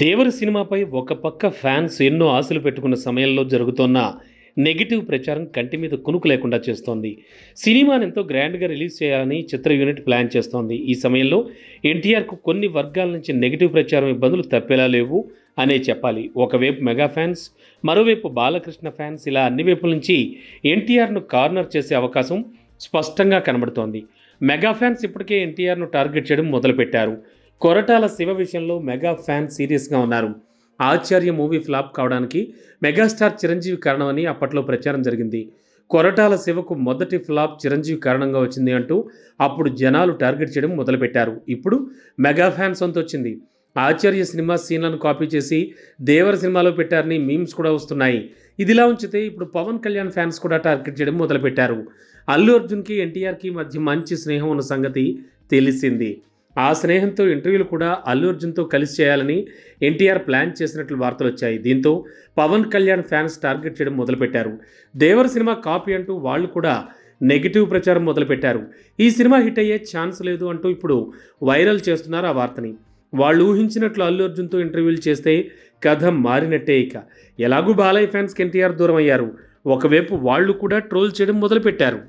దేవర సినిమాపై ఒక పక్క ఫ్యాన్స్ ఎన్నో ఆశలు పెట్టుకున్న సమయంలో జరుగుతోన్న నెగిటివ్ ప్రచారం కంటి మీద కునుకు లేకుండా చేస్తోంది. సినిమాని ఎంతో గ్రాండ్గా రిలీజ్ చేయాలని చిత్ర యూనిట్ ప్లాన్ చేస్తోంది. ఈ సమయంలో ఎన్టీఆర్కు కొన్ని వర్గాల నుంచి నెగిటివ్ ప్రచారం ఇబ్బందులు తప్పేలా లేవు అనే చెప్పాలి. ఒకవైపు మెగా ఫ్యాన్స్, మరోవైపు బాలకృష్ణ ఫ్యాన్స్, ఇలా అన్ని వైపుల నుంచి ఎన్టీఆర్ను కార్నర్ చేసే అవకాశం స్పష్టంగా కనబడుతోంది. మెగా ఫ్యాన్స్ ఇప్పటికే ఎన్టీఆర్ను టార్గెట్ చేయడం మొదలుపెట్టారు. కొరటాల శివ విషయంలో మెగా ఫ్యాన్స్ సీరియస్గా ఉన్నారు. ఆచార్య మూవీ ఫ్లాప్ కావడానికి మెగాస్టార్ చిరంజీవి కారణమని అప్పట్లో ప్రచారం జరిగింది. కొరటాల శివకు మొదటి ఫ్లాప్ చిరంజీవి కారణంగా వచ్చింది అంటూ అప్పుడు జనాలు టార్గెట్ చేయడం మొదలుపెట్టారు. ఇప్పుడు మెగా ఫ్యాన్స్ వంతు వచ్చింది. ఆచార్య సినిమా సీన్లను కాపీ చేసి దేవర సినిమాలో పెట్టారని మీమ్స్ కూడా వస్తున్నాయి. ఇదిలా ఉంచితే ఇప్పుడు పవన్ కళ్యాణ్ ఫ్యాన్స్ కూడా టార్గెట్ చేయడం మొదలుపెట్టారు. అల్లు అర్జున్కి ఎన్టీఆర్కి మధ్య మంచి స్నేహం ఉన్న సంగతి తెలిసింది. ఆ స్నేహంతో ఇంటర్వ్యూలు కూడా అల్లు అర్జున్తో కలిసి చేయాలని ఎన్టీఆర్ ప్లాన్ చేసినట్లు వార్తలు వచ్చాయి. దీంతో పవన్ కళ్యాణ్ ఫ్యాన్స్ టార్గెట్ చేయడం మొదలుపెట్టారు. దేవర సినిమా కాపీ అంటూ వాళ్ళు కూడా నెగిటివ్ ప్రచారం మొదలుపెట్టారు. ఈ సినిమా హిట్ అయ్యే ఛాన్స్ లేదు అంటూ ఇప్పుడు వైరల్ చేస్తున్నారు ఆ వార్తని. వాళ్ళు ఊహించినట్లు అల్లు అర్జున్తో ఇంటర్వ్యూలు చేస్తే కథ మారినట్టే. ఇక ఎలాగూ బాలయ్య ఫ్యాన్స్కి ఎన్టీఆర్ దూరం అయ్యారు. ఒకవైపు వాళ్ళు కూడా ట్రోల్ చేయడం మొదలుపెట్టారు.